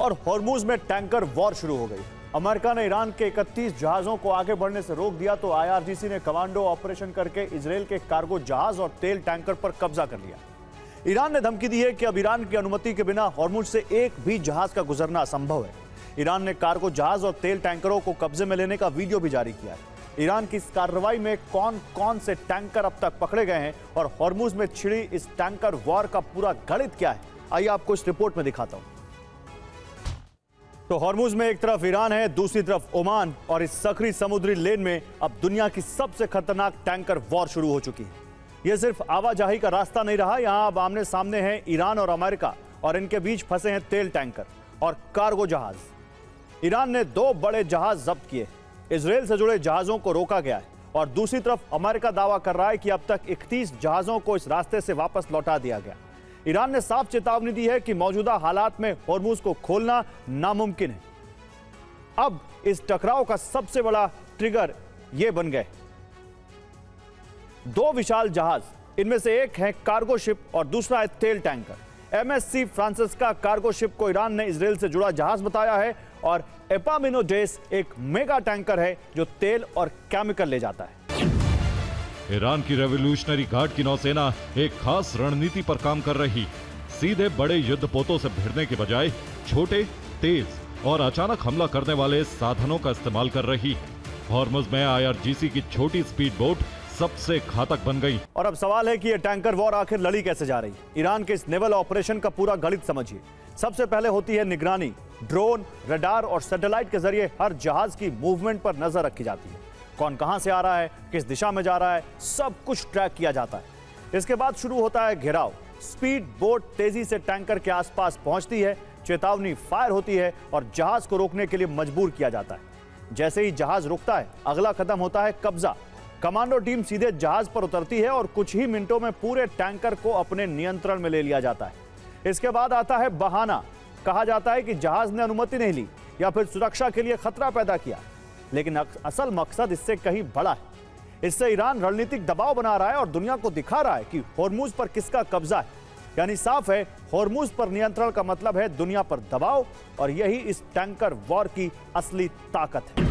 और हॉर्मुज में tanker war शुरू हो गई। अमेरिका ने ईरान के 31 जहाजों को आगे बढ़ने से रोक दिया तो IRGC ने कमांडो ऑपरेशन करके इजरायल के कार्गो जहाज और तेल टैंकर पर कब्जा कर लिया। ईरान ने धमकी दी है कि अब ईरान की अनुमति के बिना हॉर्मुज से एक भी जहाज का गुजरना असंभव है। ईरान ने कार्गो जहाज और तेल टैंकरों को कब्जे में लेने का वीडियो भी जारी किया है। ईरान की इस कार्रवाई में कौन कौन से टैंकर अब तक पकड़े गए हैं और हॉर्मुज में छिड़ी इस टैंकर वॉर का पूरा गणित क्या है, आइए आपको इस रिपोर्ट में दिखाता हूं। तो हॉर्मुज में एक तरफ ईरान है, दूसरी तरफ ओमान, और इस सकरी समुद्री लेन में अब दुनिया की सबसे खतरनाक टैंकर वॉर शुरू हो चुकी है। यह सिर्फ आवाजाही का रास्ता नहीं रहा, यहां अब आमने सामने हैं ईरान और अमेरिका, और इनके बीच फंसे हैं तेल टैंकर और कार्गो जहाज। ईरान ने 2 बड़े जहाज जब्त किए, इजरायल से जुड़े जहाजों को रोका गया है, और दूसरी तरफ अमेरिका दावा कर रहा है कि अब तक 31 जहाजों को इस रास्ते से वापस लौटा दिया गया। ईरान ने साफ चेतावनी दी है कि मौजूदा हालात में हॉर्मुज को खोलना नामुमकिन है। अब इस टकराव का सबसे बड़ा ट्रिगर यह बन गए 2 विशाल जहाज, इनमें से एक है कार्गो शिप और दूसरा है तेल tanker. MSC Francisca cargo ship को ईरान ने इजरायल से जुड़ा जहाज बताया है, और एपामिनोडेस एक मेगा टैंकर है जो तेल और केमिकल ले जाता है। ईरान की रेवोल्यूशनरी गार्ड की नौसेना एक खास रणनीति पर काम कर रही। सीधे बड़े युद्धपोतों से भिड़ने के बजाय छोटे, तेज और अचानक हमला करने वाले साधनों का इस्तेमाल कर रही। हॉर्मुज में IRGC की छोटी स्पीड बोट सबसे घातक बन गई। और अब सवाल है कि यह टैंकर वॉर आखिर लड़ी कैसे जा रही। ईरान के इस नेवल ऑपरेशन का पूरा गणित समझिए। सबसे पहले होती है निगरानी। ड्रोन, रडार और सैटेलाइट के जरिए हर जहाज की मूवमेंट पर नजर रखी जाती है। कौन कहां से आ रहा है, किस दिशा में जा रहा है, सब कुछ ट्रैक किया जाता है। इसके बाद शुरू होता है घेराव। स्पीड बोट तेजी से टैंकर के आसपास पहुंचती है, चेतावनी फायर होती है और जहाज को रोकने के लिए मजबूर किया जाता है। जैसे ही जहाज रुकता है, अगला कदम होता है कब्जा। कमांडो टीम सीधे जहाज पर उतरती है और कुछ ही मिनटों में पूरे टैंकर को अपने नियंत्रण में ले लिया जाता है। इसके बाद आता है बहाना। कहा जाता है कि जहाज ने अनुमति नहीं ली या फिर सुरक्षा के लिए खतरा पैदा किया, लेकिन असल मकसद इससे कहीं बड़ा है। इससे ईरान रणनीतिक दबाव बना रहा है और दुनिया को दिखा रहा है कि हॉर्मुज पर किसका कब्जा है। यानी साफ है, हॉर्मुज पर नियंत्रण का मतलब है दुनिया पर दबाव, और यही इस टैंकर वॉर की असली ताकत है।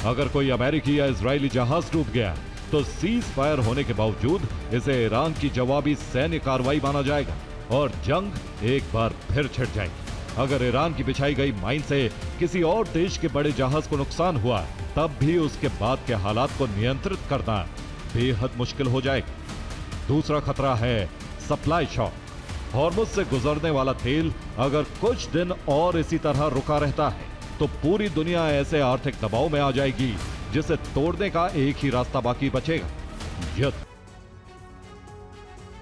अगर कोई अमेरिकी या इजरायली जहाज डूब गया तो सीज फायर होने के बावजूद इसे ईरान की जवाबी सैन्य कार्रवाई माना जाएगा और जंग एक बार फिर छिड़ जाएगी। अगर ईरान की बिछाई गई माइन से किसी और देश के बड़े जहाज को नुकसान हुआ, तब भी उसके बाद के हालात को नियंत्रित करना बेहद मुश्किल हो जाएगा। दूसरा खतरा है सप्लाई शॉक। हॉर्मुज से गुजरने वाला तेल अगर कुछ दिन और इसी तरह रुका रहता है तो पूरी दुनिया ऐसे आर्थिक दबाव में आ जाएगी जिसे तोड़ने का एक ही रास्ता बाकी बचेगा, युद्ध।